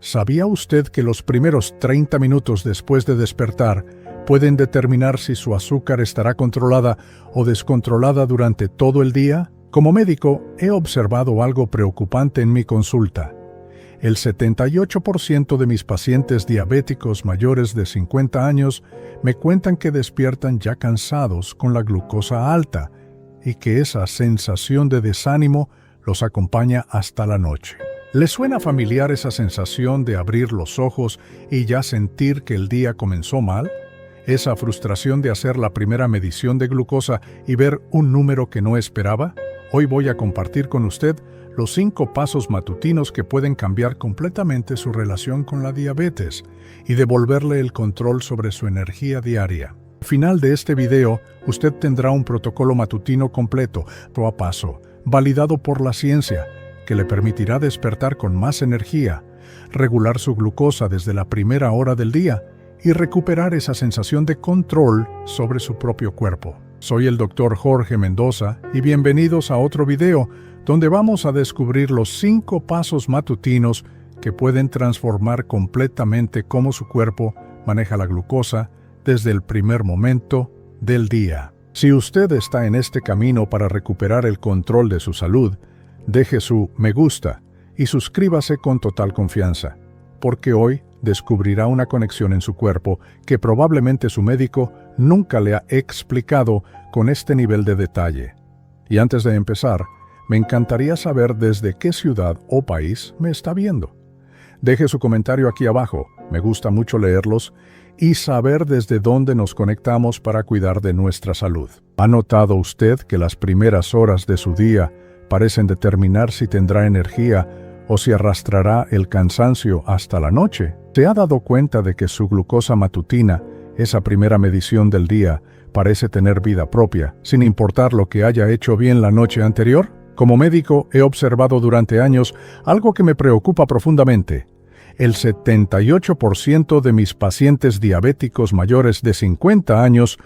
¿Sabía usted que los primeros 30 minutos después de despertar pueden determinar si su azúcar estará controlada o descontrolada durante todo el día? Como médico, he observado algo preocupante en mi consulta. El 78% de mis pacientes diabéticos mayores de 50 años me cuentan que despiertan ya cansados con la glucosa alta y que esa sensación de desánimo los acompaña hasta la noche. ¿Les suena familiar esa sensación de abrir los ojos y ya sentir que el día comenzó mal? ¿Esa frustración de hacer la primera medición de glucosa y ver un número que no esperaba? Hoy voy a compartir con usted los 5 pasos matutinos que pueden cambiar completamente su relación con la diabetes y devolverle el control sobre su energía diaria. Al final de este video, usted tendrá un protocolo matutino completo, paso a paso, validado por la ciencia, que le permitirá despertar con más energía, regular su glucosa desde la primera hora del día y recuperar esa sensación de control sobre su propio cuerpo. Soy el Dr. Jorge Mendoza y bienvenidos a otro video donde vamos a descubrir los 5 pasos matutinos que pueden transformar completamente cómo su cuerpo maneja la glucosa desde el primer momento del día. Si usted está en este camino para recuperar el control de su salud, deje su me gusta y suscríbase con total confianza, porque hoy descubrirá una conexión en su cuerpo que probablemente su médico nunca le ha explicado con este nivel de detalle. Y antes de empezar, me encantaría saber desde qué ciudad o país me está viendo. Deje su comentario aquí abajo, me gusta mucho leerlos, y saber desde dónde nos conectamos para cuidar de nuestra salud. ¿Ha notado usted que las primeras horas de su día parecen determinar si tendrá energía o si arrastrará el cansancio hasta la noche? ¿Se ha dado cuenta de que su glucosa matutina, esa primera medición del día, parece tener vida propia, sin importar lo que haya hecho bien la noche anterior? Como médico, he observado durante años algo que me preocupa profundamente. El 78% de mis pacientes diabéticos mayores de 50 años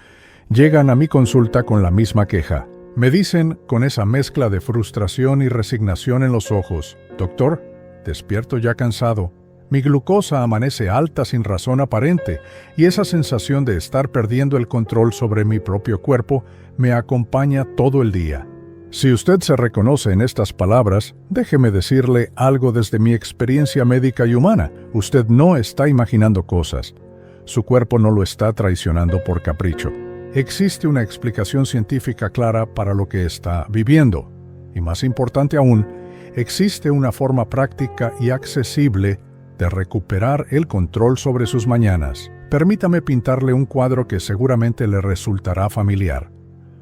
llegan a mi consulta con la misma queja. Me dicen con esa mezcla de frustración y resignación en los ojos: «Doctor, despierto ya cansado. Mi glucosa amanece alta sin razón aparente y esa sensación de estar perdiendo el control sobre mi propio cuerpo me acompaña todo el día». Si usted se reconoce en estas palabras, déjeme decirle algo desde mi experiencia médica y humana. Usted no está imaginando cosas. Su cuerpo no lo está traicionando por capricho. Existe una explicación científica clara para lo que está viviendo. Y más importante aún, existe una forma práctica y accesible de recuperar el control sobre sus mañanas. Permítame pintarle un cuadro que seguramente le resultará familiar.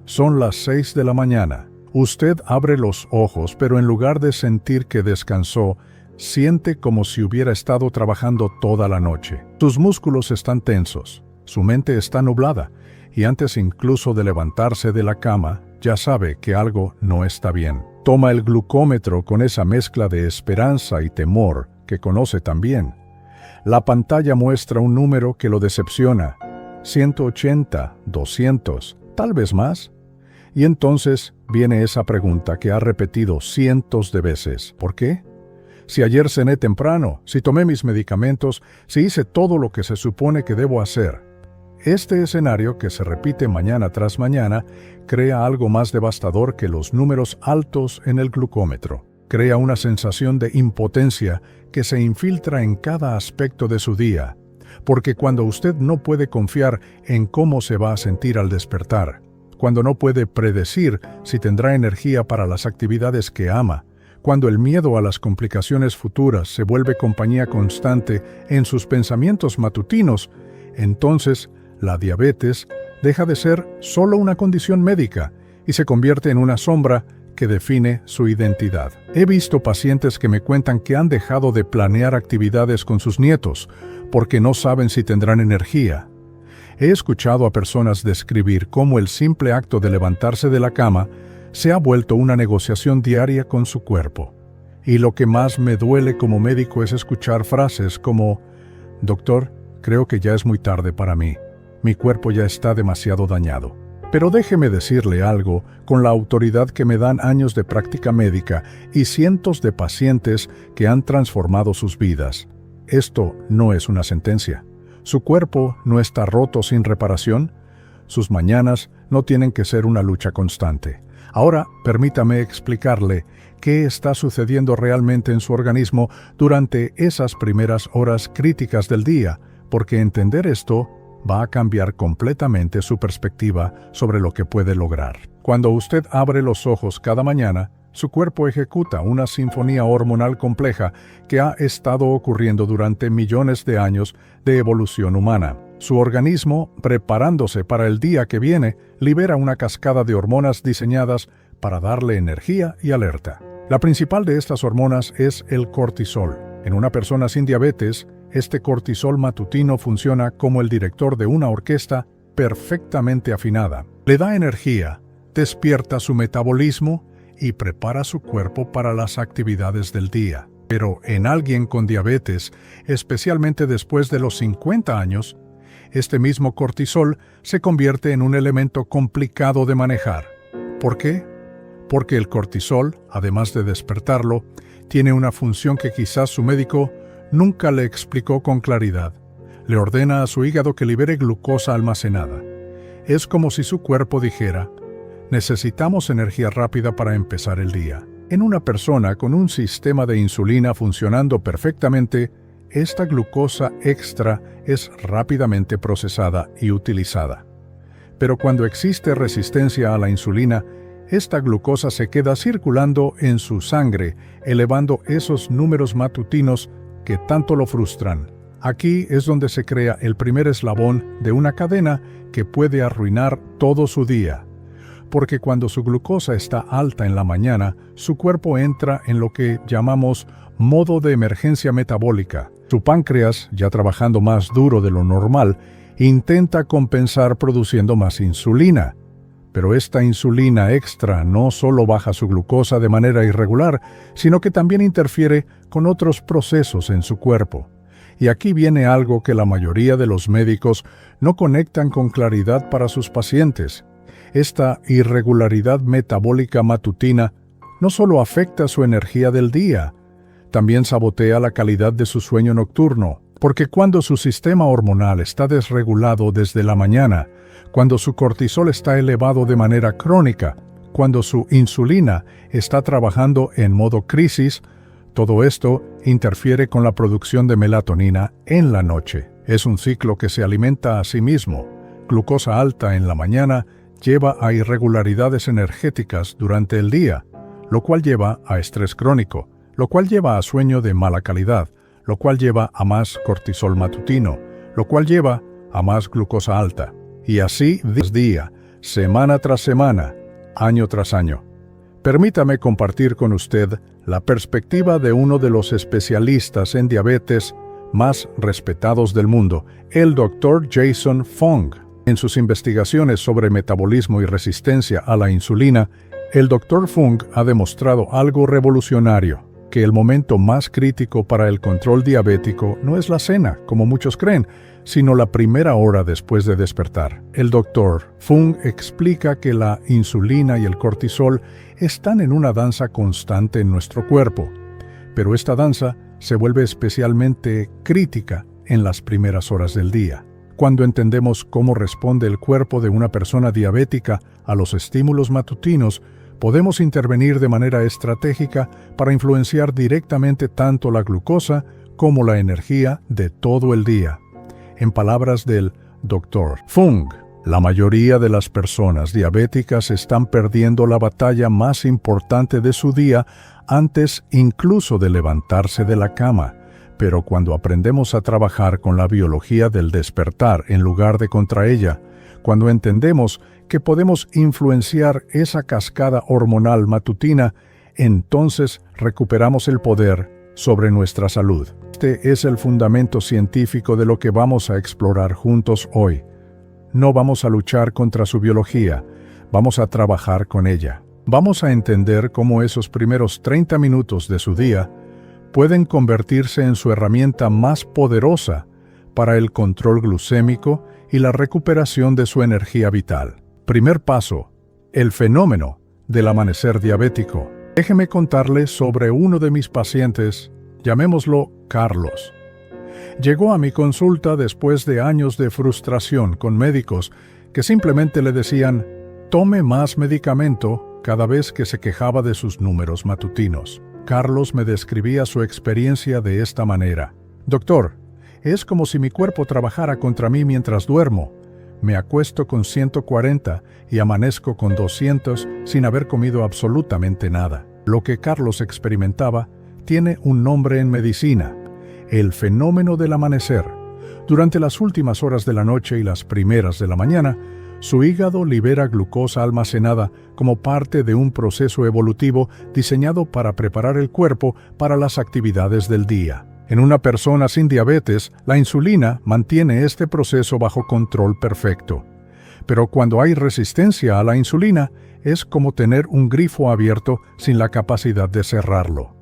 Son las 6 de la mañana. Usted abre los ojos, pero en lugar de sentir que descansó, siente como si hubiera estado trabajando toda la noche. Sus músculos están tensos, su mente está nublada, y antes incluso de levantarse de la cama, ya sabe que algo no está bien. Toma el glucómetro con esa mezcla de esperanza y temor que conoce tan bien. La pantalla muestra un número que lo decepciona: 180, 200, tal vez más. Y entonces viene esa pregunta que ha repetido cientos de veces: ¿por qué? Si ayer cené temprano, si tomé mis medicamentos, si hice todo lo que se supone que debo hacer. Este escenario, que se repite mañana tras mañana, crea algo más devastador que los números altos en el glucómetro. Crea una sensación de impotencia que se infiltra en cada aspecto de su día, porque cuando usted no puede confiar en cómo se va a sentir al despertar, cuando no puede predecir si tendrá energía para las actividades que ama, cuando el miedo a las complicaciones futuras se vuelve compañía constante en sus pensamientos matutinos, entonces la diabetes deja de ser solo una condición médica y se convierte en una sombra que define su identidad. He visto pacientes que me cuentan que han dejado de planear actividades con sus nietos porque no saben si tendrán energía. He escuchado a personas describir cómo el simple acto de levantarse de la cama se ha vuelto una negociación diaria con su cuerpo. Y lo que más me duele como médico es escuchar frases como: «Doctor, creo que ya es muy tarde para mí. Mi cuerpo ya está demasiado dañado». Pero déjeme decirle algo con la autoridad que me dan años de práctica médica y cientos de pacientes que han transformado sus vidas. Esto no es una sentencia. Su cuerpo no está roto sin reparación. Sus mañanas no tienen que ser una lucha constante. Ahora, permítame explicarle qué está sucediendo realmente en su organismo durante esas primeras horas críticas del día, porque entender esto va a cambiar completamente su perspectiva sobre lo que puede lograr. Cuando usted abre los ojos cada mañana, su cuerpo ejecuta una sinfonía hormonal compleja que ha estado ocurriendo durante millones de años de evolución humana. Su organismo, preparándose para el día que viene, libera una cascada de hormonas diseñadas para darle energía y alerta. La principal de estas hormonas es el cortisol. En una persona sin diabetes, este cortisol matutino funciona como el director de una orquesta perfectamente afinada. Le da energía, despierta su metabolismo y prepara su cuerpo para las actividades del día. Pero en alguien con diabetes, especialmente después de los 50 años, este mismo cortisol se convierte en un elemento complicado de manejar. ¿Por qué? Porque el cortisol, además de despertarlo, tiene una función que quizás su médico nunca le explicó con claridad. Le ordena a su hígado que libere glucosa almacenada. Es como si su cuerpo dijera: necesitamos energía rápida para empezar el día. En una persona con un sistema de insulina funcionando perfectamente, esta glucosa extra es rápidamente procesada y utilizada. Pero cuando existe resistencia a la insulina, esta glucosa se queda circulando en su sangre, elevando esos números matutinos que tanto lo frustran. Aquí es donde se crea el primer eslabón de una cadena que puede arruinar todo su día. Porque cuando su glucosa está alta en la mañana, su cuerpo entra en lo que llamamos modo de emergencia metabólica. Su páncreas, ya trabajando más duro de lo normal, intenta compensar produciendo más insulina. Pero esta insulina extra no solo baja su glucosa de manera irregular, sino que también interfiere con otros procesos en su cuerpo. Y aquí viene algo que la mayoría de los médicos no conectan con claridad para sus pacientes. Esta irregularidad metabólica matutina no solo afecta su energía del día, también sabotea la calidad de su sueño nocturno, porque cuando su sistema hormonal está desregulado desde la mañana, cuando su cortisol está elevado de manera crónica, cuando su insulina está trabajando en modo crisis, todo esto interfiere con la producción de melatonina en la noche. Es un ciclo que se alimenta a sí mismo. Glucosa alta en la mañana lleva a irregularidades energéticas durante el día, lo cual lleva a estrés crónico, lo cual lleva a sueño de mala calidad, lo cual lleva a más cortisol matutino, lo cual lleva a más glucosa alta. Y así día, semana tras semana, año tras año. Permítame compartir con usted la perspectiva de uno de los especialistas en diabetes más respetados del mundo, el Dr. Jason Fung. En sus investigaciones sobre metabolismo y resistencia a la insulina, el Dr. Fung ha demostrado algo revolucionario, que el momento más crítico para el control diabético no es la cena, como muchos creen, sino la primera hora después de despertar. El Dr. Fung explica que la insulina y el cortisol están en una danza constante en nuestro cuerpo, pero esta danza se vuelve especialmente crítica en las primeras horas del día. Cuando entendemos cómo responde el cuerpo de una persona diabética a los estímulos matutinos, podemos intervenir de manera estratégica para influenciar directamente tanto la glucosa como la energía de todo el día. En palabras del Dr. Fung, la mayoría de las personas diabéticas están perdiendo la batalla más importante de su día antes incluso de levantarse de la cama. Pero cuando aprendemos a trabajar con la biología del despertar en lugar de contra ella, cuando entendemos que podemos influenciar esa cascada hormonal matutina, entonces recuperamos el poder sobre nuestra salud. Este es el fundamento científico de lo que vamos a explorar juntos hoy. No vamos a luchar contra su biología, vamos a trabajar con ella. Vamos a entender cómo esos primeros 30 minutos de su día pueden convertirse en su herramienta más poderosa para el control glucémico y la recuperación de su energía vital. Primer paso: el fenómeno del amanecer diabético. Déjeme contarle sobre uno de mis pacientes, llamémoslo Carlos. Llegó a mi consulta después de años de frustración con médicos que simplemente le decían, tome más medicamento cada vez que se quejaba de sus números matutinos. Carlos me describía su experiencia de esta manera. Doctor, es como si mi cuerpo trabajara contra mí mientras duermo. Me acuesto con 140 y amanezco con 200 sin haber comido absolutamente nada. Lo que Carlos experimentaba tiene un nombre en medicina: el fenómeno del amanecer. Durante las últimas horas de la noche y las primeras de la mañana, su hígado libera glucosa almacenada como parte de un proceso evolutivo diseñado para preparar el cuerpo para las actividades del día. En una persona sin diabetes, la insulina mantiene este proceso bajo control perfecto. Pero cuando hay resistencia a la insulina, es como tener un grifo abierto sin la capacidad de cerrarlo.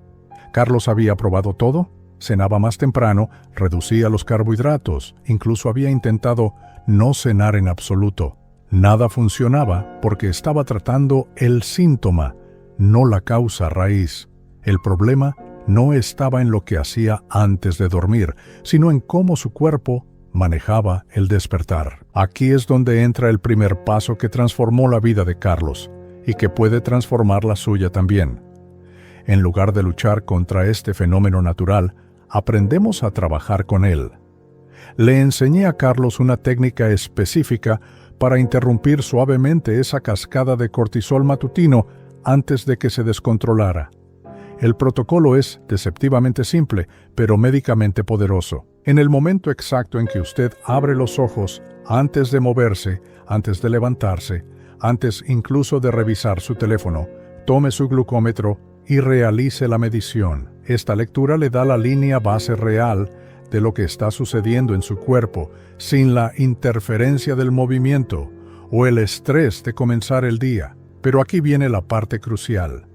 Carlos había probado todo. Cenaba más temprano, reducía los carbohidratos, incluso había intentado no cenar en absoluto. Nada funcionaba porque estaba tratando el síntoma, no la causa raíz. El problema no estaba en lo que hacía antes de dormir, sino en cómo su cuerpo manejaba el despertar. Aquí es donde entra el primer paso que transformó la vida de Carlos y que puede transformar la suya también. En lugar de luchar contra este fenómeno natural, aprendemos a trabajar con él. Le enseñé a Carlos una técnica específica para interrumpir suavemente esa cascada de cortisol matutino antes de que se descontrolara. El protocolo es deceptivamente simple, pero médicamente poderoso. En el momento exacto en que usted abre los ojos, antes de moverse, antes de levantarse, antes incluso de revisar su teléfono, tome su glucómetro y realice la medición. Esta lectura le da la línea base real de lo que está sucediendo en su cuerpo, sin la interferencia del movimiento o el estrés de comenzar el día. Pero aquí viene la parte crucial.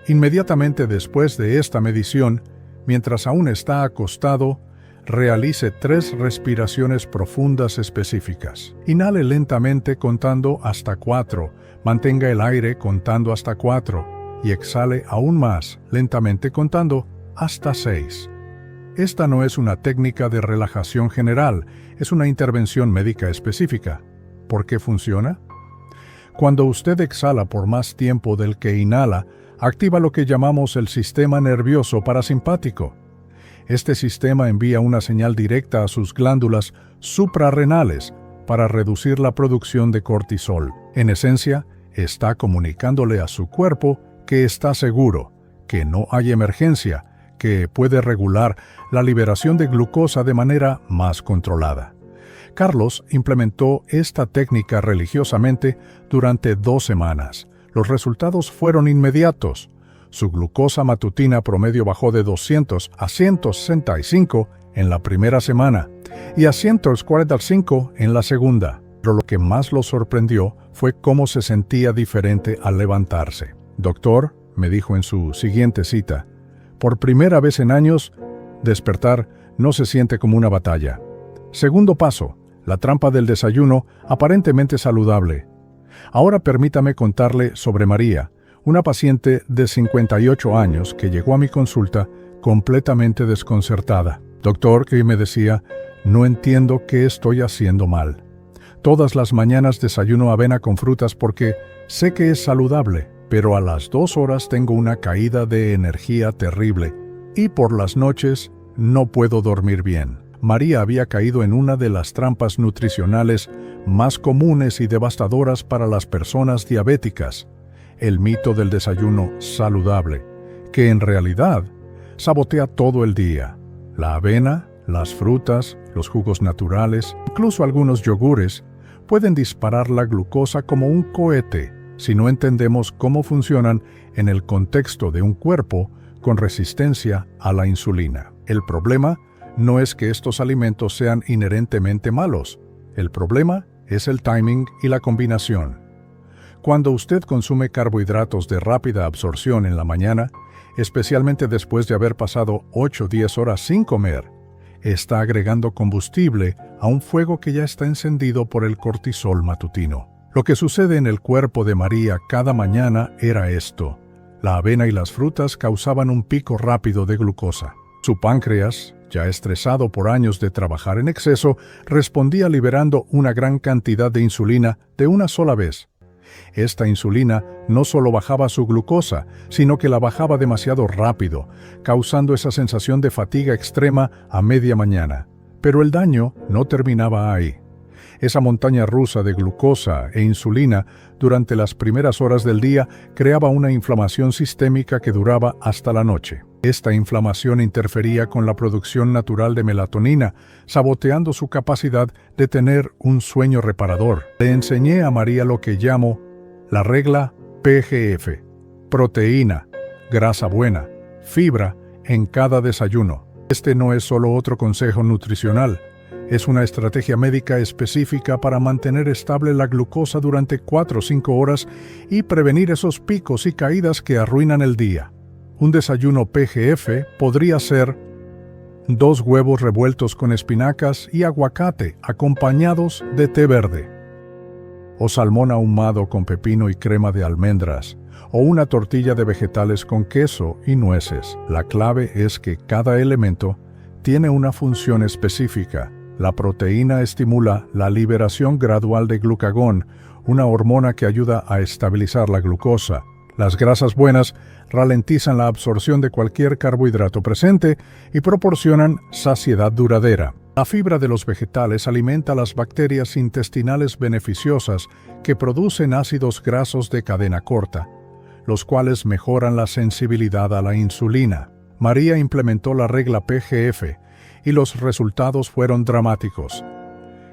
Inmediatamente después de esta medición, mientras aún está acostado, realice 3 respiraciones profundas específicas. Inhale lentamente contando hasta 4, mantenga el aire contando hasta 4 y exhale aún más lentamente contando hasta 6. Esta no es una técnica de relajación general, es una intervención médica específica. ¿Por qué funciona? Cuando usted exhala por más tiempo del que inhala, activa lo que llamamos el sistema nervioso parasimpático. Este sistema envía una señal directa a sus glándulas suprarrenales para reducir la producción de cortisol. En esencia, está comunicándole a su cuerpo que está seguro, que no hay emergencia, que puede regular la liberación de glucosa de manera más controlada. Carlos implementó esta técnica religiosamente durante 2 semanas. Los resultados fueron inmediatos. Su glucosa matutina promedio bajó de 200 a 165 en la primera semana y a 145 en la segunda. Pero lo que más lo sorprendió fue cómo se sentía diferente al levantarse. Doctor, me dijo en su siguiente cita, por primera vez en años, despertar no se siente como una batalla. Segundo paso, la trampa del desayuno aparentemente saludable. Ahora permítame contarle sobre María, una paciente de 58 años que llegó a mi consulta completamente desconcertada. Doctor, que me decía, no entiendo qué estoy haciendo mal. Todas las mañanas desayuno avena con frutas porque sé que es saludable, pero a las 2 horas tengo una caída de energía terrible y por las noches no puedo dormir bien. María había caído en una de las trampas nutricionales más comunes y devastadoras para las personas diabéticas, el mito del desayuno saludable, que en realidad sabotea todo el día. La avena, las frutas, los jugos naturales, incluso algunos yogures, pueden disparar la glucosa como un cohete si no entendemos cómo funcionan en el contexto de un cuerpo con resistencia a la insulina. El problema no es que estos alimentos sean inherentemente malos. El problema es el timing y la combinación. Cuando usted consume carbohidratos de rápida absorción en la mañana, especialmente después de haber pasado 8 o 10 horas sin comer, está agregando combustible a un fuego que ya está encendido por el cortisol matutino. Lo que sucede en el cuerpo de María cada mañana era esto. La avena y las frutas causaban un pico rápido de glucosa. Su páncreas, ya estresado por años de trabajar en exceso, respondía liberando una gran cantidad de insulina de una sola vez. Esta insulina no solo bajaba su glucosa, sino que la bajaba demasiado rápido, causando esa sensación de fatiga extrema a media mañana. Pero el daño no terminaba ahí. Esa montaña rusa de glucosa e insulina durante las primeras horas del día creaba una inflamación sistémica que duraba hasta la noche. Esta inflamación interfería con la producción natural de melatonina, saboteando su capacidad de tener un sueño reparador. Le enseñé a María lo que llamo la regla PGF: proteína, grasa buena, fibra en cada desayuno. Este no es solo otro consejo nutricional. Es una estrategia médica específica para mantener estable la glucosa durante 4 o 5 horas y prevenir esos picos y caídas que arruinan el día. Un desayuno PGF podría ser 2 huevos revueltos con espinacas y aguacate acompañados de té verde, o salmón ahumado con pepino y crema de almendras, o una tortilla de vegetales con queso y nueces. La clave es que cada elemento tiene una función específica. La proteína estimula la liberación gradual de glucagón, una hormona que ayuda a estabilizar la glucosa. Las grasas buenas ralentizan la absorción de cualquier carbohidrato presente y proporcionan saciedad duradera. La fibra de los vegetales alimenta las bacterias intestinales beneficiosas que producen ácidos grasos de cadena corta, los cuales mejoran la sensibilidad a la insulina. María implementó la regla PGF y los resultados fueron dramáticos.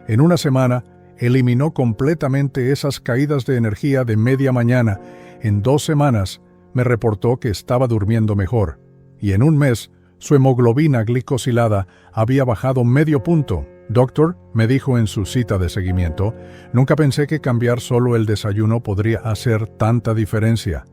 En una semana, eliminó completamente esas caídas de energía de media mañana. En 2 semanas, me reportó que estaba durmiendo mejor. Y en un mes, su hemoglobina glicosilada había bajado medio punto. Doctor, me dijo en su cita de seguimiento, nunca pensé que cambiar solo el desayuno podría hacer tanta diferencia.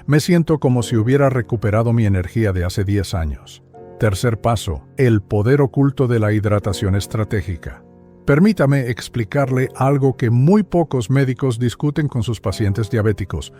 Me siento como si hubiera recuperado mi energía de hace 10 años. Tercer paso, el poder oculto de la hidratación estratégica. Permítame explicarle algo que muy pocos médicos discuten con sus pacientes diabéticos,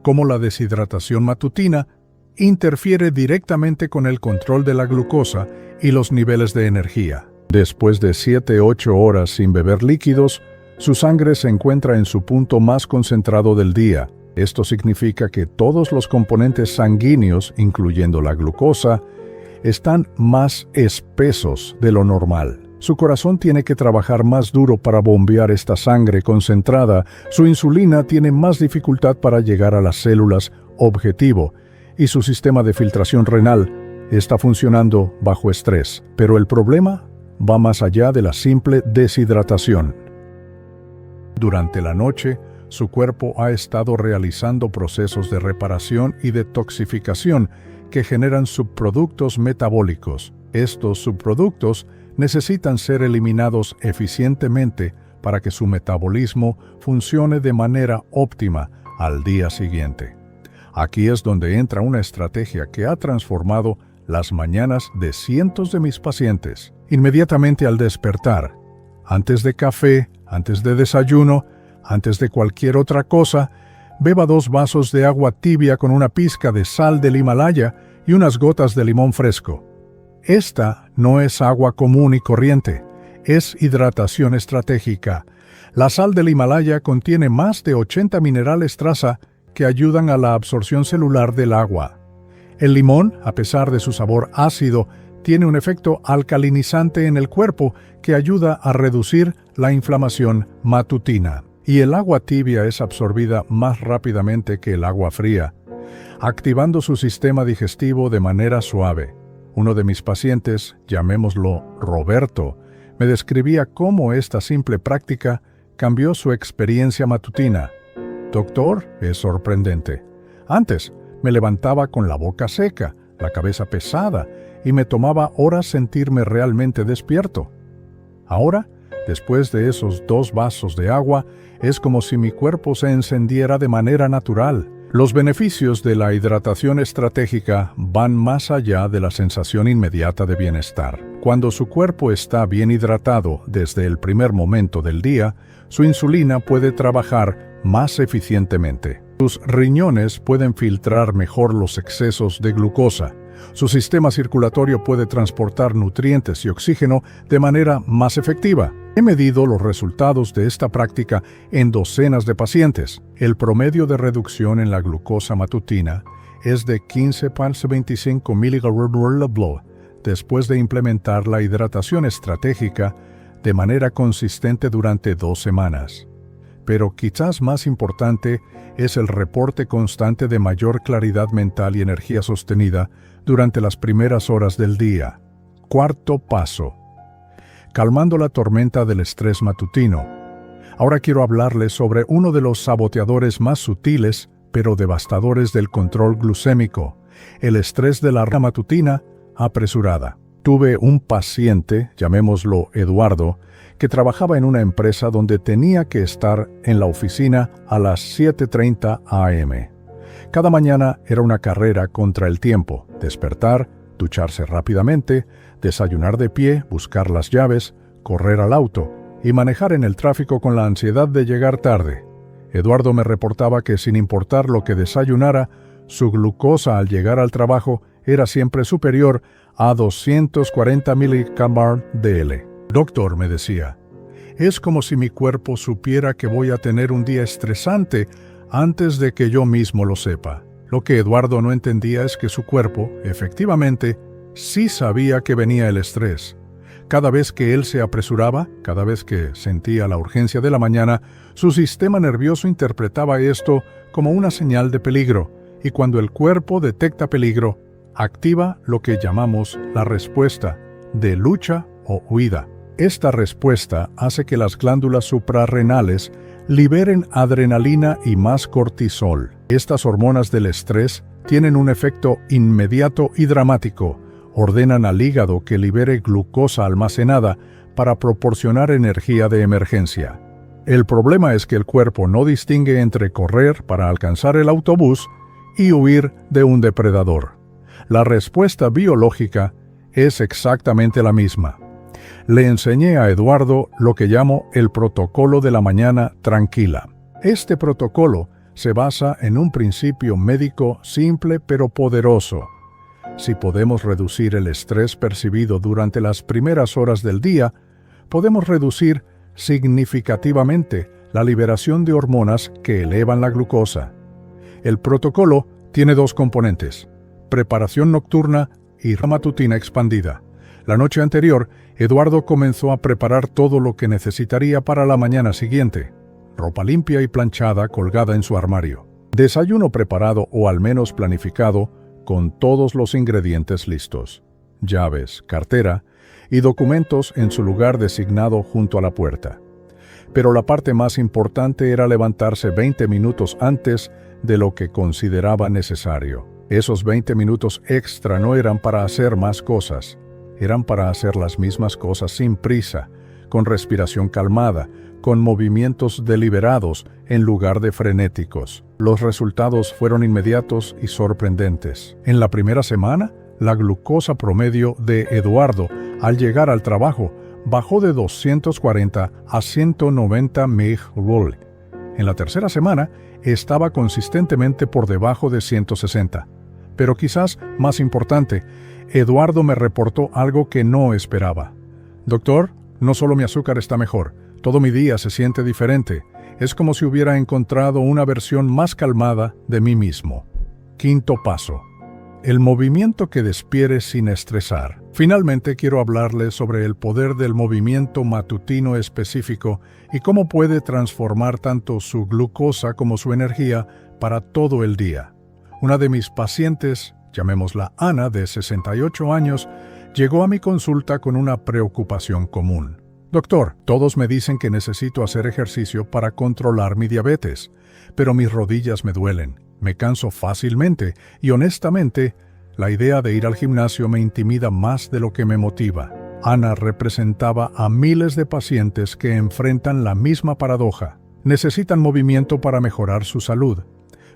cómo la deshidratación matutina interfiere directamente con el control de la glucosa y los niveles de energía. Después de 7-8 horas sin beber líquidos, su sangre se encuentra en su punto más concentrado del día. Esto significa que todos los componentes sanguíneos, incluyendo la glucosa, están más espesos de lo normal. Su corazón tiene que trabajar más duro para bombear esta sangre concentrada, su insulina tiene más dificultad para llegar a las células objetivo, y su sistema de filtración renal está funcionando bajo estrés. Pero el problema va más allá de la simple deshidratación. Durante la noche, su cuerpo ha estado realizando procesos de reparación y detoxificación que generan subproductos metabólicos. Estos subproductos necesitan ser eliminados eficientemente para que su metabolismo funcione de manera óptima al día siguiente. Aquí es donde entra una estrategia que ha transformado las mañanas de cientos de mis pacientes. Inmediatamente al despertar, antes de café, antes de desayuno, antes de cualquier otra cosa, beba 2 vasos de agua tibia con una pizca de sal del Himalaya y unas gotas de limón fresco. Esta no es agua común y corriente, es hidratación estratégica. La sal del Himalaya contiene más de 80 minerales traza que ayudan a la absorción celular del agua. El limón, a pesar de su sabor ácido, tiene un efecto alcalinizante en el cuerpo que ayuda a reducir la inflamación matutina. Y el agua tibia es absorbida más rápidamente que el agua fría, activando su sistema digestivo de manera suave. Uno de mis pacientes, llamémoslo Roberto, me describía cómo esta simple práctica cambió su experiencia matutina. Doctor, es sorprendente. Antes me levantaba con la boca seca, la cabeza pesada, y me tomaba horas sentirme realmente despierto. Ahora, después de esos 2 vasos de agua, es como si mi cuerpo se encendiera de manera natural. Los beneficios de la hidratación estratégica van más allá de la sensación inmediata de bienestar. Cuando su cuerpo está bien hidratado desde el primer momento del día, su insulina puede trabajar más eficientemente. Sus riñones pueden filtrar mejor los excesos de glucosa. Su sistema circulatorio puede transportar nutrientes y oxígeno de manera más efectiva. He medido los resultados de esta práctica en docenas de pacientes. El promedio de reducción en la glucosa matutina es de 15,25 mg/blood después de implementar la hidratación estratégica de manera consistente durante 2 semanas. Pero quizás más importante es el reporte constante de mayor claridad mental y energía sostenida durante las primeras horas del día. Cuarto paso: calmando la tormenta del estrés matutino. Ahora quiero hablarles sobre uno de los saboteadores más sutiles pero devastadores del control glucémico, el estrés de la rutina matutina apresurada. Tuve un paciente, llamémoslo Eduardo, que trabajaba en una empresa donde tenía que estar en la oficina a las 7:30 a.m. Cada mañana era una carrera contra el tiempo: despertar, ducharse rápidamente, desayunar de pie, buscar las llaves, correr al auto y manejar en el tráfico con la ansiedad de llegar tarde. Eduardo me reportaba que sin importar lo que desayunara, su glucosa al llegar al trabajo era siempre superior a 240 mg/dl. Doctor, me decía, es como si mi cuerpo supiera que voy a tener un día estresante antes de que yo mismo lo sepa. Lo que Eduardo no entendía es que su cuerpo, efectivamente, sí sabía que venía el estrés. Cada vez que él se apresuraba, cada vez que sentía la urgencia de la mañana, su sistema nervioso interpretaba esto como una señal de peligro, y cuando el cuerpo detecta peligro, activa lo que llamamos la respuesta de lucha o huida. Esta respuesta hace que las glándulas suprarrenales liberen adrenalina y más cortisol. Estas hormonas del estrés tienen un efecto inmediato y dramático. Ordenan al hígado que libere glucosa almacenada para proporcionar energía de emergencia. El problema es que el cuerpo no distingue entre correr para alcanzar el autobús y huir de un depredador. La respuesta biológica es exactamente la misma. Le enseñé a Eduardo lo que llamo el protocolo de la mañana tranquila. Este protocolo se basa en un principio médico simple pero poderoso. Si podemos reducir el estrés percibido durante las primeras horas del día, podemos reducir significativamente la liberación de hormonas que elevan la glucosa. El protocolo tiene 2 componentes: preparación nocturna y matutina expandida. La noche anterior, Eduardo comenzó a preparar todo lo que necesitaría para la mañana siguiente: ropa limpia y planchada colgada en su armario, desayuno preparado o al menos planificado con todos los ingredientes listos, llaves, cartera y documentos en su lugar designado junto a la puerta. Pero la parte más importante era levantarse 20 minutos antes de lo que consideraba necesario. Esos 20 minutos extra no eran para hacer más cosas, eran para hacer las mismas cosas sin prisa, con respiración calmada, con movimientos deliberados en lugar de frenéticos. Los resultados fueron inmediatos y sorprendentes. En la primera semana, la glucosa promedio de Eduardo al llegar al trabajo bajó de 240 a 190 mg/dl. En la tercera semana, estaba consistentemente por debajo de 160. Pero quizás más importante, Eduardo me reportó algo que no esperaba. Doctor, no solo mi azúcar está mejor, todo mi día se siente diferente. Es como si hubiera encontrado una versión más calmada de mí mismo. Quinto paso: el movimiento que despiere sin estresar. Finalmente quiero hablarles sobre el poder del movimiento matutino específico y cómo puede transformar tanto su glucosa como su energía para todo el día. Una de mis pacientes, llamémosla Ana, de 68 años, llegó a mi consulta con una preocupación común. Doctor, todos me dicen que necesito hacer ejercicio para controlar mi diabetes, pero mis rodillas me duelen, me canso fácilmente y honestamente, la idea de ir al gimnasio me intimida más de lo que me motiva. Ana representaba a miles de pacientes que enfrentan la misma paradoja. Necesitan movimiento para mejorar su salud,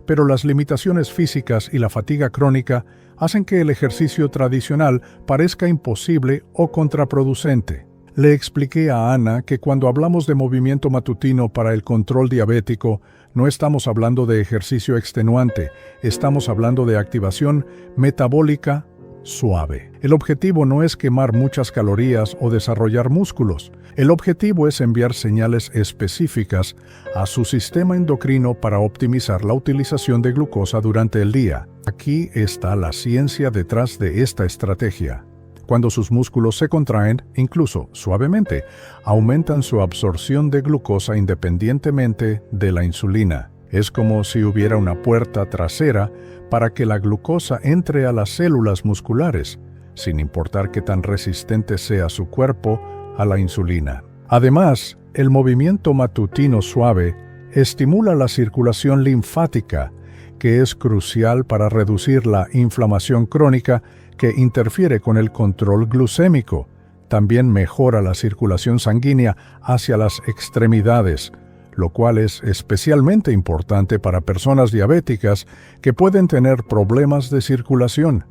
pero las limitaciones físicas y la fatiga crónica hacen que el ejercicio tradicional parezca imposible o contraproducente. Le expliqué a Ana que cuando hablamos de movimiento matutino para el control diabético, no estamos hablando de ejercicio extenuante, estamos hablando de activación metabólica suave. El objetivo no es quemar muchas calorías o desarrollar músculos. El objetivo es enviar señales específicas a su sistema endocrino para optimizar la utilización de glucosa durante el día. Aquí está la ciencia detrás de esta estrategia. Cuando sus músculos se contraen, incluso suavemente, aumentan su absorción de glucosa independientemente de la insulina. Es como si hubiera una puerta trasera para que la glucosa entre a las células musculares, sin importar qué tan resistente sea su cuerpo a la insulina. Además, el movimiento matutino suave estimula la circulación linfática, que es crucial para reducir la inflamación crónica que interfiere con el control glucémico. También mejora la circulación sanguínea hacia las extremidades, lo cual es especialmente importante para personas diabéticas que pueden tener problemas de circulación.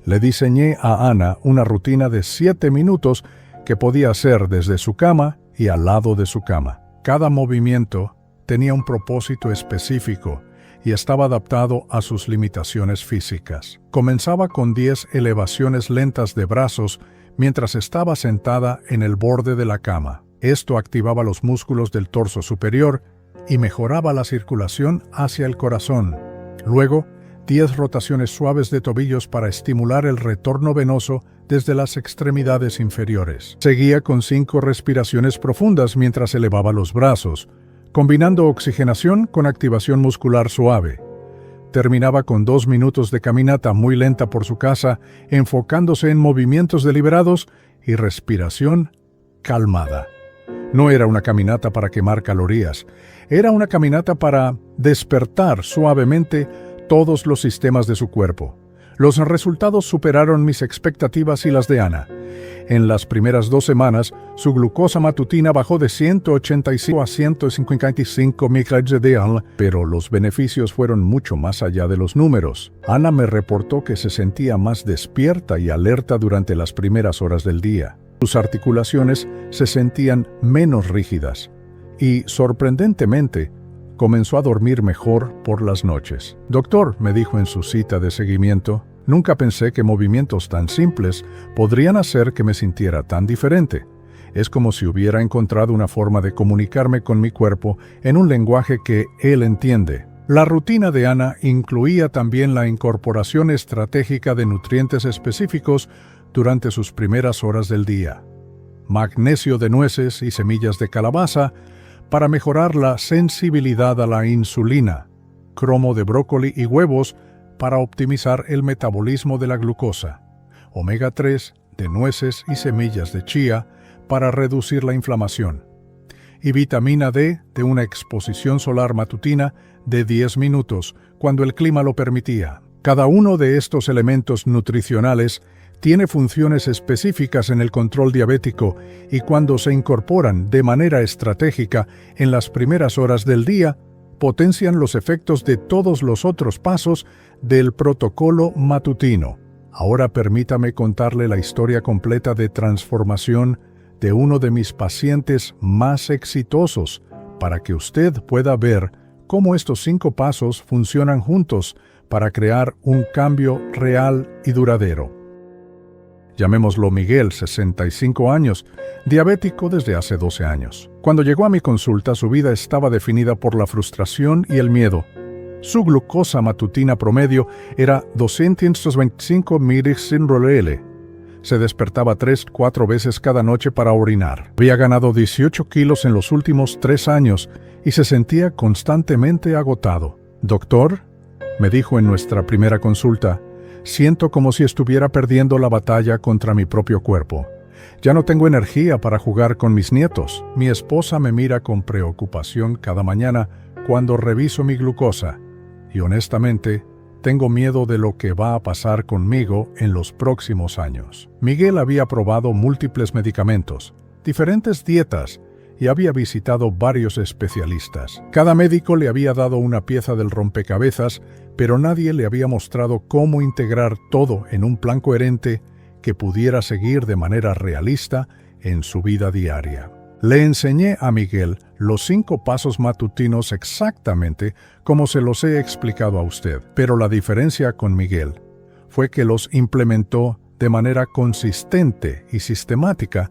Le diseñé a Ana una rutina de 7 minutos que podía hacer desde su cama y al lado de su cama. Cada movimiento tenía un propósito específico y estaba adaptado a sus limitaciones físicas. Comenzaba con 10 elevaciones lentas de brazos mientras estaba sentada en el borde de la cama. Esto activaba los músculos del torso superior y mejoraba la circulación hacia el corazón. Luego, 10 rotaciones suaves de tobillos para estimular el retorno venoso desde las extremidades inferiores. Seguía con 5 respiraciones profundas mientras elevaba los brazos, combinando oxigenación con activación muscular suave. Terminaba con 2 minutos de caminata muy lenta por su casa, enfocándose en movimientos deliberados y respiración calmada. No era una caminata para quemar calorías, era una caminata para despertar suavemente todos los sistemas de su cuerpo. Los resultados superaron mis expectativas y las de Ana. En las primeras 2 semanas, su glucosa matutina bajó de 185 a 155 mg/dl, pero los beneficios fueron mucho más allá de los números. Ana me reportó que se sentía más despierta y alerta durante las primeras horas del día. Sus articulaciones se sentían menos rígidas y, sorprendentemente, comenzó a dormir mejor por las noches. «Doctor», me dijo en su cita de seguimiento, «nunca pensé que movimientos tan simples podrían hacer que me sintiera tan diferente. Es como si hubiera encontrado una forma de comunicarme con mi cuerpo en un lenguaje que él entiende». La rutina de Ana incluía también la incorporación estratégica de nutrientes específicos durante sus primeras horas del día. Magnesio de nueces y semillas de calabaza para mejorar la sensibilidad a la insulina, cromo de brócoli y huevos para optimizar el metabolismo de la glucosa, omega 3 de nueces y semillas de chía para reducir la inflamación, y vitamina D de una exposición solar matutina de 10 minutos cuando el clima lo permitía. Cada uno de estos elementos nutricionales tiene funciones específicas en el control diabético y cuando se incorporan de manera estratégica en las primeras horas del día, potencian los efectos de todos los otros pasos del protocolo matutino. Ahora permítame contarle la historia completa de transformación de uno de mis pacientes más exitosos para que usted pueda ver cómo estos 5 pasos funcionan juntos para crear un cambio real y duradero. Llamémoslo Miguel, 65 años, diabético desde hace 12 años. Cuando llegó a mi consulta, su vida estaba definida por la frustración y el miedo. Su glucosa matutina promedio era 225 mg/dl. Se despertaba 3-4 veces cada noche para orinar. Había ganado 18 kilos en los últimos 3 años y se sentía constantemente agotado. «Doctor», me dijo en nuestra primera consulta, «siento como si estuviera perdiendo la batalla contra mi propio cuerpo. Ya no tengo energía para jugar con mis nietos. Mi esposa me mira con preocupación cada mañana cuando reviso mi glucosa. Y honestamente, tengo miedo de lo que va a pasar conmigo en los próximos años». Miguel había probado múltiples medicamentos, diferentes dietas y había visitado varios especialistas. Cada médico le había dado una pieza del rompecabezas, pero nadie le había mostrado cómo integrar todo en un plan coherente que pudiera seguir de manera realista en su vida diaria. Le enseñé a Miguel los 5 pasos matutinos exactamente como se los he explicado a usted, pero la diferencia con Miguel fue que los implementó de manera consistente y sistemática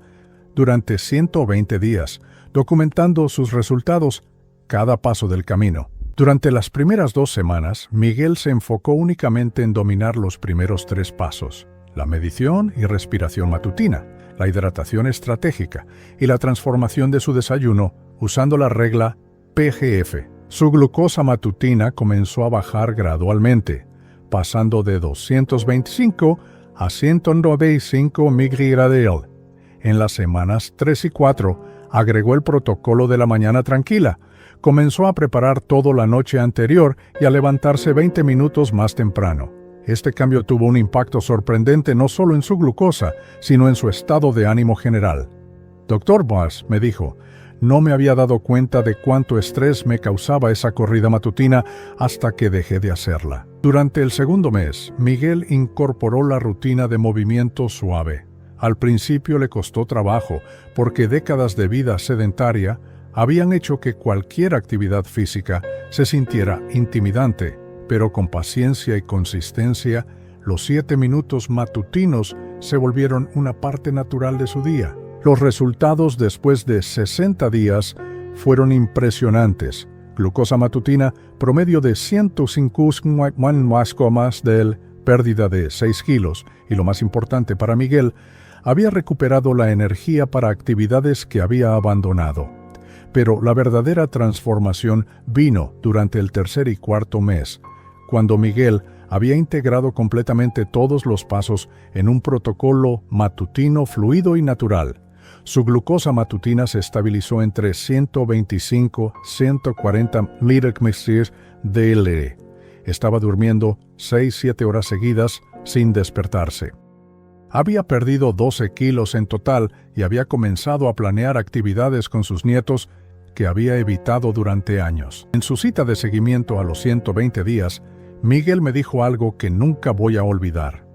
durante 120 días, documentando sus resultados cada paso del camino. Durante las primeras 2 semanas, Miguel se enfocó únicamente en dominar los primeros 3 pasos: la medición y respiración matutina, la hidratación estratégica y la transformación de su desayuno usando la regla PGF. Su glucosa matutina comenzó a bajar gradualmente, pasando de 225 a 195 mg/dl. En las semanas 3 y 4, agregó el protocolo de la mañana tranquila. Comenzó a preparar todo la noche anterior y a levantarse 20 minutos más temprano. Este cambio tuvo un impacto sorprendente no solo en su glucosa, sino en su estado de ánimo general. Dr. Boas, me dijo, no me había dado cuenta de cuánto estrés me causaba esa corrida matutina hasta que dejé de hacerla. Durante el segundo mes, Miguel incorporó la rutina de movimiento suave. Al principio le costó trabajo, porque décadas de vida sedentaria habían hecho que cualquier actividad física se sintiera intimidante, pero con paciencia y consistencia, los 7 minutos matutinos se volvieron una parte natural de su día. Los resultados después de 60 días fueron impresionantes. Glucosa matutina promedio de 105 más del pérdida de 6 kilos, y lo más importante para Miguel, había recuperado la energía para actividades que había abandonado. Pero la verdadera transformación vino durante el tercer y cuarto mes, cuando Miguel había integrado completamente todos los pasos en un protocolo matutino fluido y natural. Su glucosa matutina se estabilizó entre 125 y 140 mg/dl. Estaba durmiendo 6-7 horas seguidas sin despertarse. Había perdido 12 kilos en total y había comenzado a planear actividades con sus nietos que había evitado durante años. En su cita de seguimiento a los 120 días, Miguel me dijo algo que nunca voy a olvidar.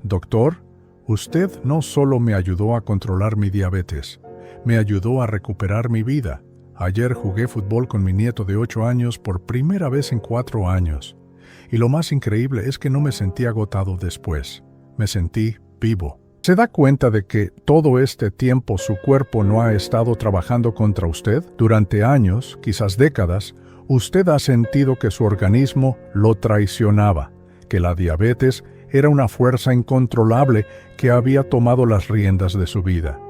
Doctor, usted no solo me ayudó a controlar mi diabetes, me ayudó a recuperar mi vida. Ayer jugué fútbol con mi nieto de 8 años por primera vez en 4 años. Y lo más increíble es que no me sentí agotado después. Me sentí vivo. ¿Se da cuenta de que todo este tiempo su cuerpo no ha estado trabajando contra usted? Durante años, quizás décadas, usted ha sentido que su organismo lo traicionaba, que la diabetes era una fuerza incontrolable que había tomado las riendas de su vida.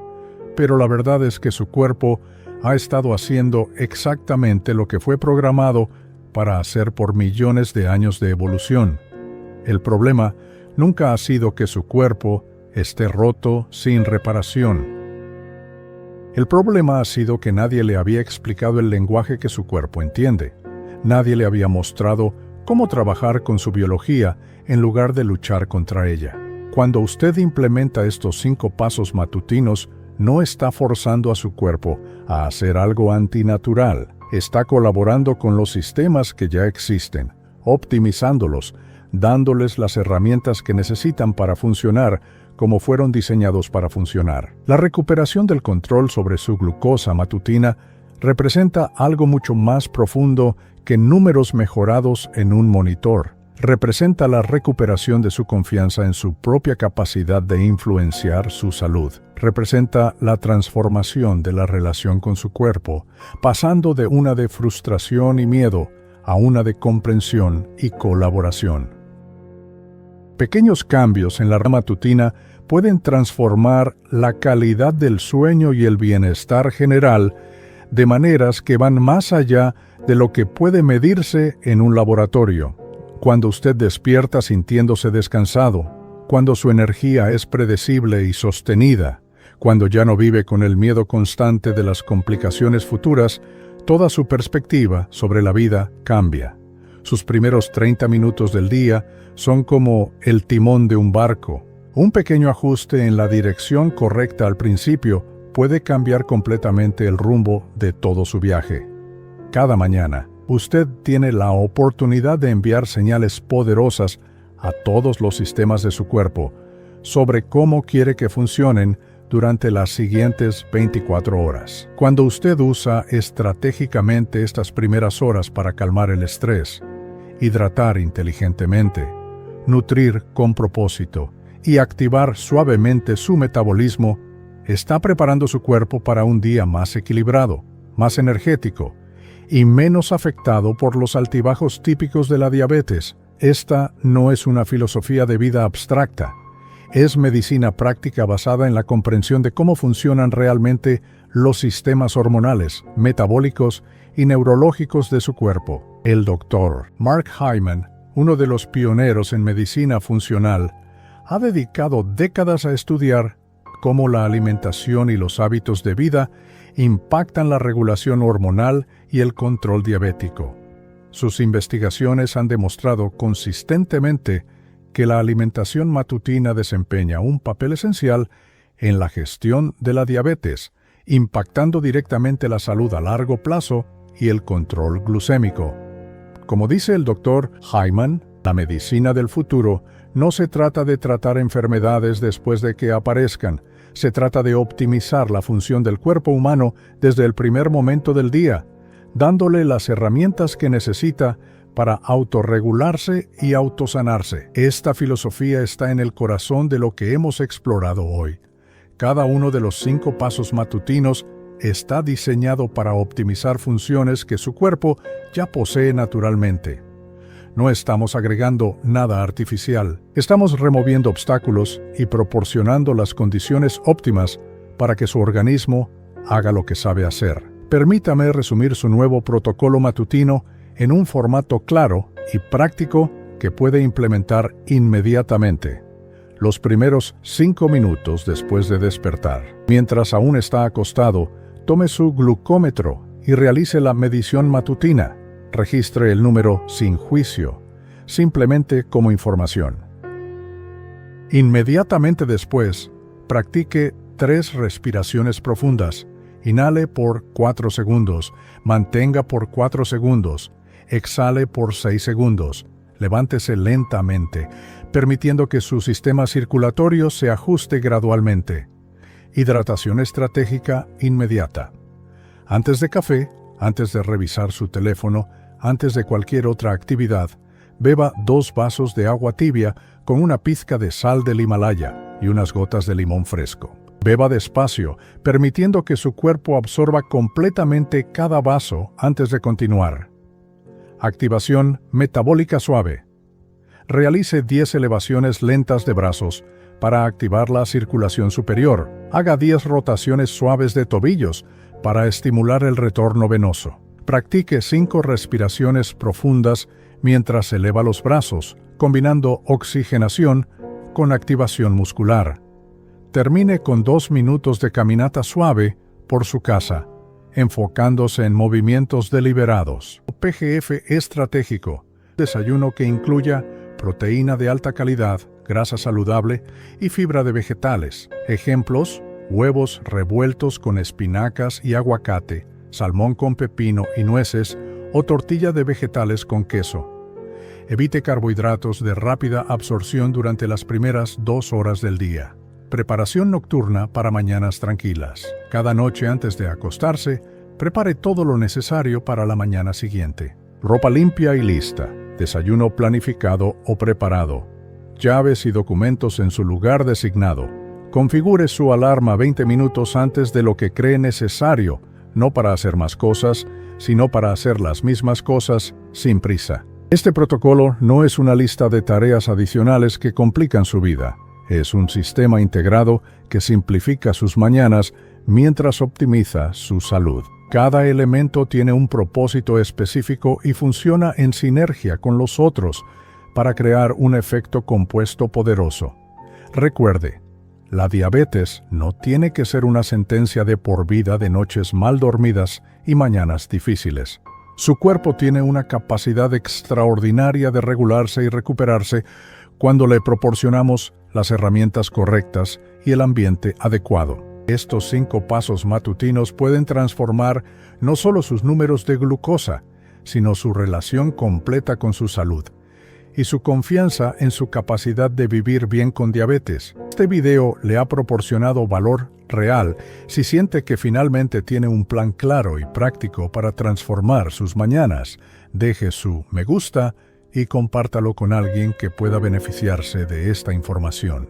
Pero la verdad es que su cuerpo ha estado haciendo exactamente lo que fue programado para hacer por millones de años de evolución. El problema nunca ha sido que su cuerpo esté roto sin reparación. El problema ha sido que nadie le había explicado el lenguaje que su cuerpo entiende. Nadie le había mostrado cómo trabajar con su biología en lugar de luchar contra ella. Cuando usted implementa estos 5 pasos matutinos, no está forzando a su cuerpo a hacer algo antinatural. Está colaborando con los sistemas que ya existen, optimizándolos, dándoles las herramientas que necesitan para funcionar como fueron diseñados para funcionar. La recuperación del control sobre su glucosa matutina representa algo mucho más profundo que números mejorados en un monitor. Representa la recuperación de su confianza en su propia capacidad de influenciar su salud. Representa la transformación de la relación con su cuerpo, pasando de una de frustración y miedo a una de comprensión y colaboración. Pequeños cambios en la matutina pueden transformar la calidad del sueño y el bienestar general de maneras que van más allá de lo que puede medirse en un laboratorio. Cuando usted despierta sintiéndose descansado, cuando su energía es predecible y sostenida, cuando ya no vive con el miedo constante de las complicaciones futuras, toda su perspectiva sobre la vida cambia. Sus primeros 30 minutos del día son como el timón de un barco. Un pequeño ajuste en la dirección correcta al principio puede cambiar completamente el rumbo de todo su viaje. Cada mañana, usted tiene la oportunidad de enviar señales poderosas a todos los sistemas de su cuerpo sobre cómo quiere que funcionen durante las siguientes 24 horas. Cuando usted usa estratégicamente estas primeras horas para calmar el estrés, hidratar inteligentemente, nutrir con propósito y activar suavemente su metabolismo, está preparando su cuerpo para un día más equilibrado, más energético y menos afectado por los altibajos típicos de la diabetes. Esta no es una filosofía de vida abstracta, es medicina práctica basada en la comprensión de cómo funcionan realmente los sistemas hormonales, metabólicos y neurológicos de su cuerpo. El doctor Mark Hyman, uno de los pioneros en medicina funcional, ha dedicado décadas a estudiar cómo la alimentación y los hábitos de vida impactan la regulación hormonal y el control diabético. Sus investigaciones han demostrado consistentemente que la alimentación matutina desempeña un papel esencial en la gestión de la diabetes, impactando directamente la salud a largo plazo y el control glucémico. Como dice el doctor Hyman, la medicina del futuro no se trata de tratar enfermedades después de que aparezcan, se trata de optimizar la función del cuerpo humano desde el primer momento del día, dándole las herramientas que necesita para autorregularse y autosanarse. Esta filosofía está en el corazón de lo que hemos explorado hoy. Cada uno de los 5 pasos matutinos está diseñado para optimizar funciones que su cuerpo ya posee naturalmente. No estamos agregando nada artificial, estamos removiendo obstáculos y proporcionando las condiciones óptimas para que su organismo haga lo que sabe hacer. Permítame resumir su nuevo protocolo matutino en un formato claro y práctico que puede implementar inmediatamente. Los primeros 5 minutos después de despertar. Mientras aún está acostado, tome su glucómetro y realice la medición matutina. Registre el número sin juicio, simplemente como información. Inmediatamente después, practique 3 respiraciones profundas. Inhale por 4 segundos, mantenga por 4 segundos, exhale por 6 segundos. Levántese lentamente, permitiendo que su sistema circulatorio se ajuste gradualmente. Hidratación estratégica inmediata. Antes de café, antes de revisar su teléfono, antes de cualquier otra actividad, beba 2 vasos de agua tibia con una pizca de sal del Himalaya y unas gotas de limón fresco. Beba despacio, permitiendo que su cuerpo absorba completamente cada vaso antes de continuar. Activación metabólica suave. Realice 10 elevaciones lentas de brazos para activar la circulación superior. Haga 10 rotaciones suaves de tobillos para estimular el retorno venoso. Practique 5 respiraciones profundas mientras eleva los brazos, combinando oxigenación con activación muscular. Termine con 2 minutos de caminata suave por su casa, enfocándose en movimientos deliberados. PGF estratégico, desayuno que incluya proteína de alta calidad, grasa saludable y fibra de vegetales. Ejemplos: huevos revueltos con espinacas y aguacate, salmón con pepino y nueces o tortilla de vegetales con queso. Evite carbohidratos de rápida absorción durante las primeras 2 horas del día. Preparación nocturna para mañanas tranquilas. Cada noche antes de acostarse, prepare todo lo necesario para la mañana siguiente. Ropa limpia y lista. Desayuno planificado o preparado. Llaves y documentos en su lugar designado. Configure su alarma 20 minutos antes de lo que cree necesario, no para hacer más cosas, sino para hacer las mismas cosas sin prisa. Este protocolo no es una lista de tareas adicionales que complican su vida. Es un sistema integrado que simplifica sus mañanas mientras optimiza su salud. Cada elemento tiene un propósito específico y funciona en sinergia con los otros para crear un efecto compuesto poderoso. Recuerde, la diabetes no tiene que ser una sentencia de por vida de noches mal dormidas y mañanas difíciles. Su cuerpo tiene una capacidad extraordinaria de regularse y recuperarse cuando le proporcionamos las herramientas correctas y el ambiente adecuado. Estos 5 pasos matutinos pueden transformar no solo sus números de glucosa, sino su relación completa con su salud y su confianza en su capacidad de vivir bien con diabetes. Este video le ha proporcionado valor real si siente que finalmente tiene un plan claro y práctico para transformar sus mañanas. Deje su me gusta y compártalo con alguien que pueda beneficiarse de esta información.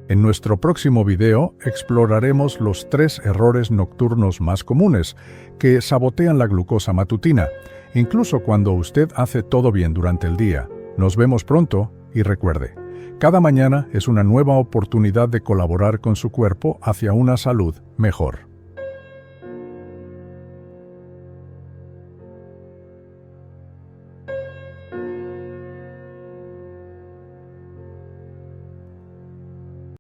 En nuestro próximo video exploraremos los 3 errores nocturnos más comunes que sabotean la glucosa matutina, incluso cuando usted hace todo bien durante el día. Nos vemos pronto y recuerde, cada mañana es una nueva oportunidad de colaborar con su cuerpo hacia una salud mejor.